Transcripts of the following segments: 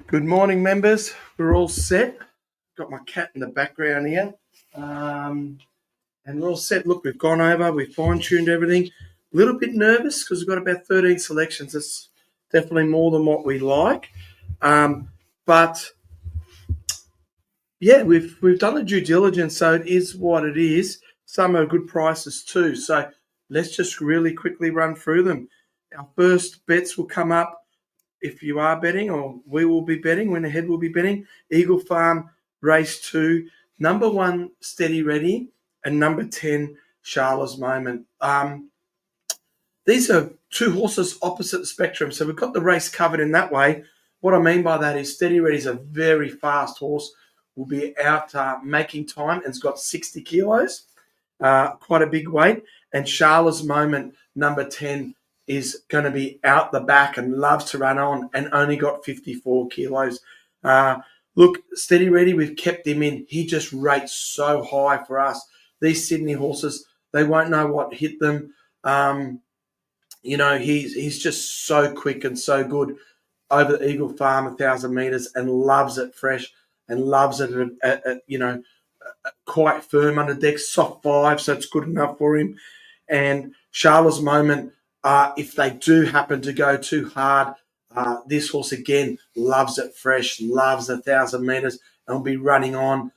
Good morning, members. We're all set. Got my cat in the background here. And we're all set. Look, we've gone over, we've fine-tuned everything. A little bit nervous because we've got about 13 selections. It's definitely more than what we like. But yeah, we've done the due diligence, so it is what it is. Some are good prices too. So let's just really quickly run through them. Our first bets will come up if you are betting, or we will be betting, when ahead will be betting. Eagle Farm, race 2, number 1, Steady Ready, and number 10, Shalaa's Moment. These are two horses opposite the spectrum, so we've got the race covered in that way. What I mean by that is Steady Ready is a very fast horse, will be out making time, and it's got 60 kilos, quite a big weight. And Shalaa's Moment, number 10, is going to be out the back and loves to run on, and only got 54 kilos. Look, Steady Ready, we've kept him in. He just rates so high for us. These Sydney horses, they won't know what hit them. He's just so quick and so good over the Eagle Farm 1,000 metres, and loves it fresh and loves it at quite firm under deck, soft 5, so it's good enough for him. And Shalaa's Moment, if they do happen to go too hard, this horse again loves it fresh, loves 1,000 metres, and will be running on.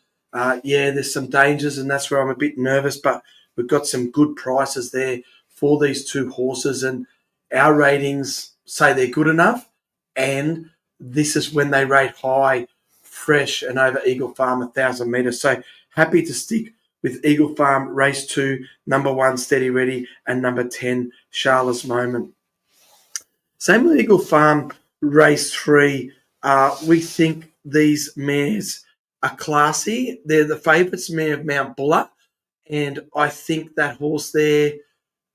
There's some dangers, and that's where I'm a bit nervous, but we've got some good prices there for these two horses, and our ratings say they're good enough, and this is when they rate high, fresh, and over Eagle Farm 1,000 metres. So happy to stick with Eagle Farm, race 2, number 1, Steady Ready, and number 10, Shalaa's Moment. Same with Eagle Farm, race 3. We think these mares are classy. They're the favourites mare of Mount Buller, and I think that horse there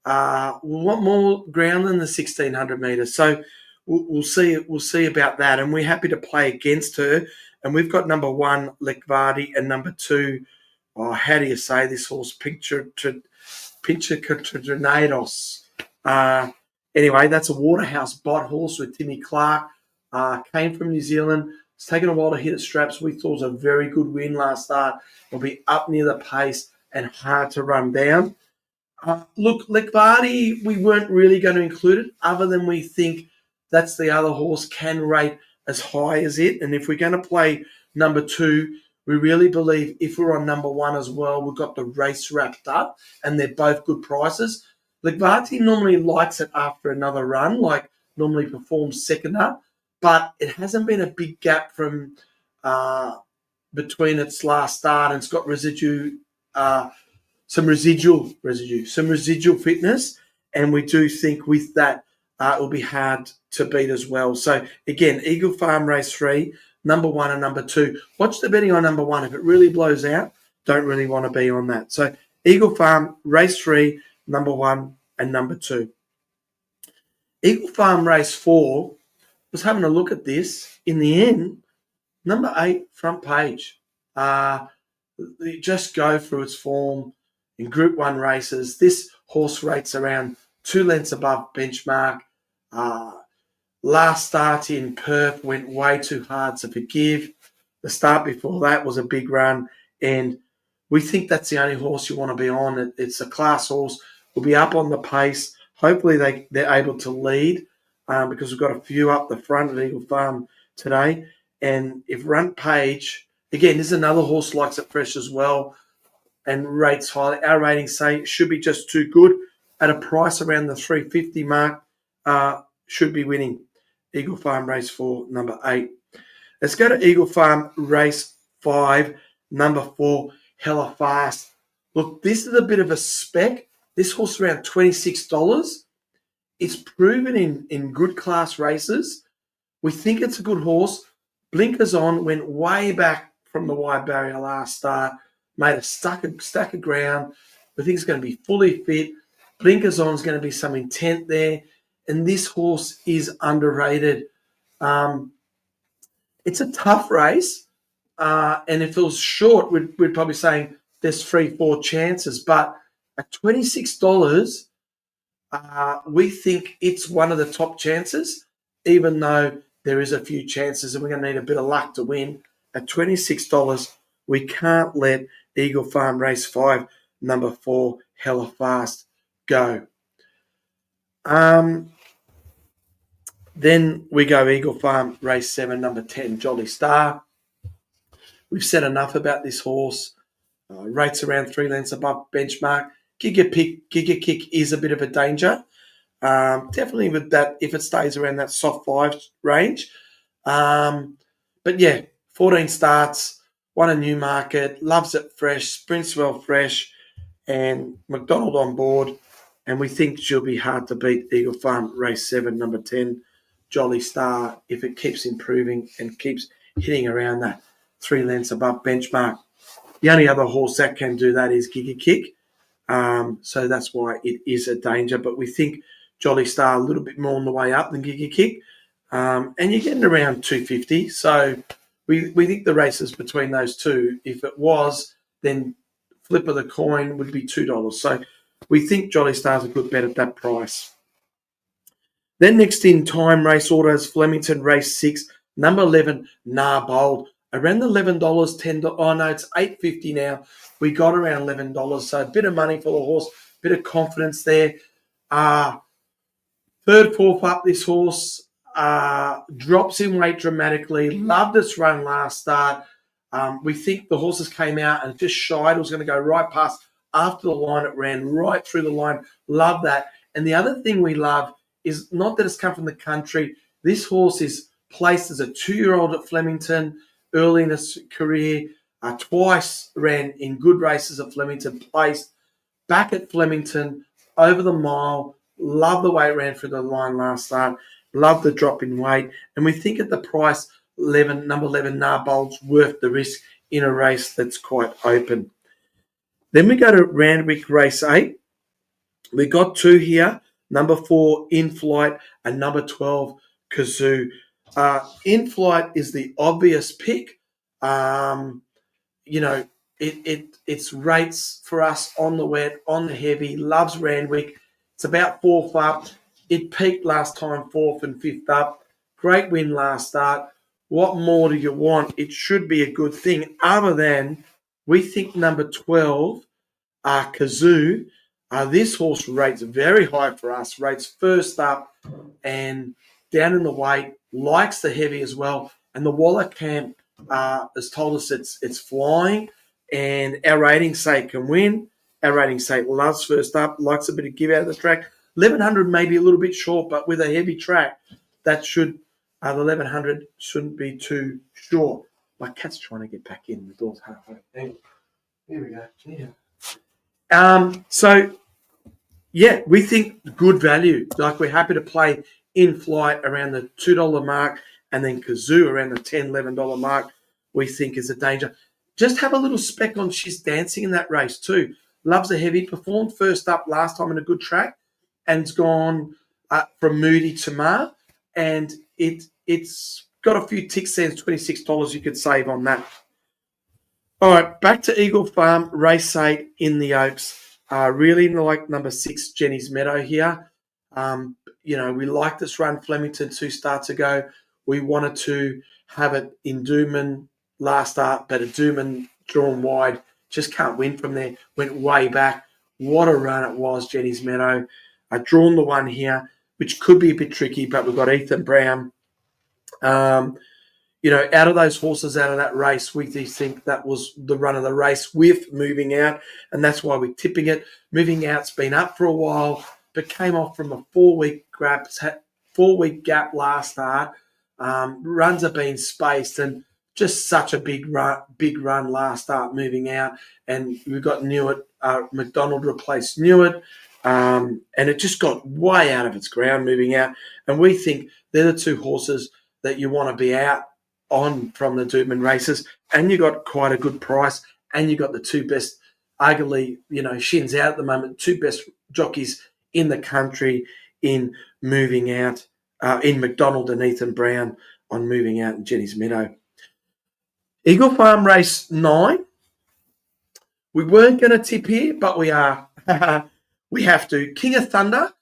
will want more ground than the 1,600 metres. So we'll see about that, and we're happy to play against her. And we've got number 1, Lekvarte, and number 2, how do you say this horse? Pulchritudinous. Anyway, that's a Waterhouse bot horse with Timmy Clark. Came from New Zealand. It's taken a while to hit its straps. We thought it was a very good win last start. It'll be up near the pace and hard to run down. Look, Lekvarte, we weren't really going to include it, other than we think that's the other horse can rate as high as it. And if we're going to play number 2, we really believe if we're on number 1 as well, we've got the race wrapped up, and they're both good prices. Lekvarte normally likes it after another run, like normally performs second up, but it hasn't been a big gap from between its last start, and it's got some residual fitness, and we do think with that it will be hard to beat as well. So again, Eagle Farm race 3, number 1 and number 2. Watch the betting on number 1. If it really blows out, don't really want to be on that. So Eagle Farm race 3, number 1 and number 2. Eagle Farm race 4, was having a look at this. In the end, number 8, Front Page. Just go through its form in Group 1 races. This horse rates around 2 lengths above benchmark. Last start in Perth went way too hard to forgive. The start before that was a big run, and we think that's the only horse you want to be on. It's a class horse. We'll be up on the pace. Hopefully they're able to lead because we've got a few up the front at Eagle Farm today. And if Front Page, again, this is another horse likes it fresh as well and rates highly. Our ratings say it should be just too good at a price around the 350 mark. Should be winning. Eagle Farm race 4, number 8. Let's go to Eagle Farm race 5, number 4, Hella Fast. Look, this is a bit of a spec. This horse around $26. It's proven in good class races. We think it's a good horse. Blinkers on, went way back from the wide barrier last start, made a stack of ground. We think it's going to be fully fit. Blinkers on is going to be some intent there. And this horse is underrated. It's a tough race. And if it was short, we'd probably saying there's 3-4 chances. But at $26, we think it's one of the top chances, even though there is a few chances, and we're going to need a bit of luck to win. At $26, we can't let Eagle Farm Race 5, number 4, Hella Fast, go. Then we go Eagle Farm Race 7, number 10, Joliestar. We've said enough about this horse. Rates around 3 lengths above benchmark. Giga Kick is a bit of a danger. Definitely with that, if it stays around that soft 5 range. But yeah, 14 starts, won a Newmarket, loves it fresh, sprints well fresh, and McDonald on board. And we think she'll be hard to beat. Eagle Farm Race 7, number 10, Joliestar, if it keeps improving and keeps hitting around that 3 lengths above benchmark. The only other horse that can do that is Giga Kick. So that's why it is a danger. But we think Joliestar a little bit more on the way up than Giga Kick. And you're getting around 250. So we think the race is between those two. If it was, then flip of the coin would be $2. So we think Joliestar's a good bet at that price. Then next in time race autos, Flemington race 6, number 11, Narbold. Around the $11, $10. Oh no, it's $8.50 now. We got around $11, so a bit of money for the horse, bit of confidence there. Third, fourth up, this horse drops in weight dramatically. Loved its run last start. We think the horses came out and just shied. It was going to go right past after the line. It ran right through the line. Love that. And the other thing we love is not that it's come from the country. This horse is placed as a 2-year-old at Flemington early in his career. Twice ran in good races at Flemington, placed back at Flemington over the mile. Love the way it ran through the line last start. Love the drop in weight. And we think at the price, number 11, Narbold's worth the risk in a race that's quite open. Then we go to Randwick race 8. We got 2 here. Number 4, In Flight, and number 12, Kazoo. In Flight is the obvious pick. It's rates for us on the wet, on the heavy, loves Randwick. It's about 4th up. It peaked last time 4th and 5th up. Great win last start. What more do you want? It should be a good thing, other than we think number 12, Kazoo. This horse rates very high for us, rates first up and down in the weight, likes the heavy as well. And the Waller camp has told us it's flying, and our rating say it can win. Our rating say it loves first up, likes a bit of give out of the track. 1100 may be a little bit short, but with a heavy track, that should the 1100 shouldn't be too short. My cat's trying to get back in. The door's halfway. Here we go. Yeah. We think good value. Like, we're happy to play In Flight around the $2 mark, and then Kazoo around the $10, $11 mark. We think is a danger. Just have a little spec on She's Dancing in that race too. Loves a heavy. Performed first up last time in a good track, and's gone from Moody to Mar, and it's got a few tick cents. $26 you could save on that. All right, back to Eagle Farm race 8 in the Oaks. Really like number 6, Jenni's Meadow here. We like this run Flemington 2 starts ago. We wanted to have it in Dooman last start, but a Dooman drawn wide. Just can't win from there. Went way back. What a run it was, Jenni's Meadow. I've drawn the one here, which could be a bit tricky, but we've got Ethan Brown. Out of those horses out of that race, we think that was the run of the race with Moving Out, and that's why we're tipping it. Moving Out's been up for a while, but came off from a 4-week gap last start. Runs are being spaced, and just such a big run last start, Moving Out. And we've got Newitt, McDonald replaced Newitt, and it just got way out of its ground, Moving Out. And we think they're the 2 horses that you want to be out on from the Dootman races, and you got quite a good price, and you got the 2 best, arguably, Shin's out at the moment, 2 best jockeys in the country in Moving Out, in McDonald and Ethan Brown on Moving Out and Jenni's Meadow. Eagle Farm race 9. We weren't going to tip here, but we are. We have to. King of Thunder.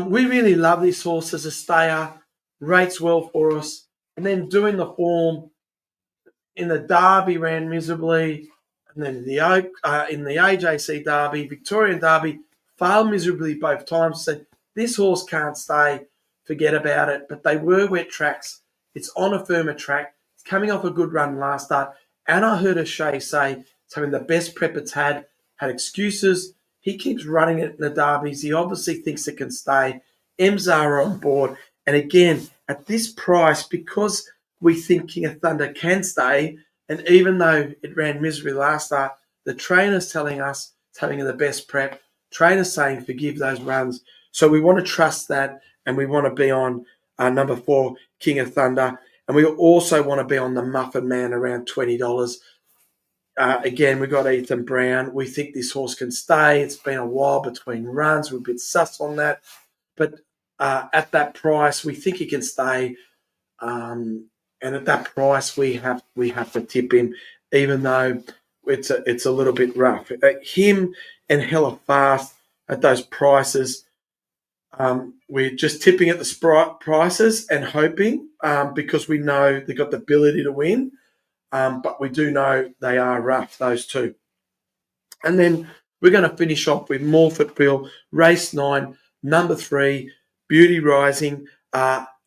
We really love this horse as a stayer. rates well for us. And then doing the form in the Derby ran miserably, and then in the AJC Derby, Victorian Derby, failed miserably both times. Said this horse can't stay, forget about it. But they were wet tracks. It's on a firmer track. It's coming off a good run last start. And I heard O'Shea say it's having the best prep it's had excuses. He keeps running it in the Derbies. He obviously thinks it can stay. Emzara on board. And again, at this price, because we think King of Thunder can stay, and even though it ran miserably last start, the trainer's telling us it's having the best prep. Trainer's saying forgive those runs. So we want to trust that, and we want to be on number 4, King of Thunder. And we also want to be on the Muffin Man around $20. Again, we've got Ethan Brown. We think this horse can stay. It's been a while between runs. We're a bit sus on that. But at that price, we think he can stay. And at that price, we have to tip him, even though it's a little bit rough. Him and Hella Fast at those prices, we're just tipping at the prices and hoping because we know they've got the ability to win, but we do know they are rough, those two. And then we're going to finish off with Morfettville, race 9, number 3, Beauty Rising.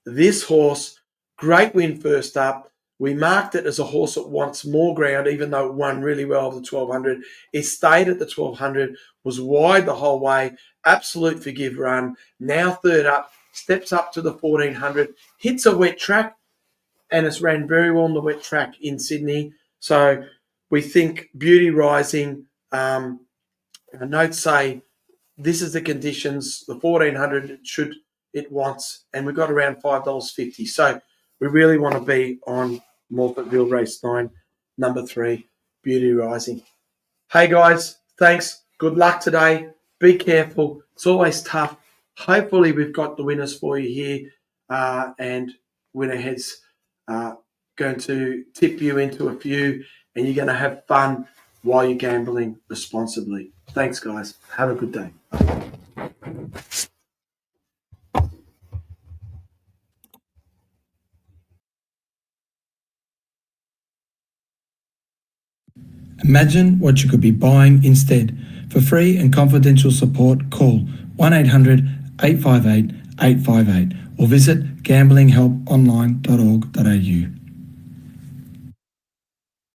This horse, great win first up. We marked it as a horse that wants more ground, even though it won really well over the 1200. It stayed at the 1200, was wide the whole way, absolute forgive run. Now third up, steps up to the 1400, hits a wet track, and it's ran very well on the wet track in Sydney. So we think Beauty Rising, notes say this is the conditions, the 1400 should it wants, and we've got around $5.50. So we really want to be on Morfettville race 9, number 3, Beauty Rising. Hey guys, thanks. Good luck today. Be careful. It's always tough. Hopefully we've got the winners for you here, and Winnerhead's going to tip you into a few, and you're going to have fun while you're gambling responsibly. Thanks guys. Have a good day. Imagine what you could be buying instead. For free and confidential support, call 1-800-858-858 or visit gamblinghelponline.org.au.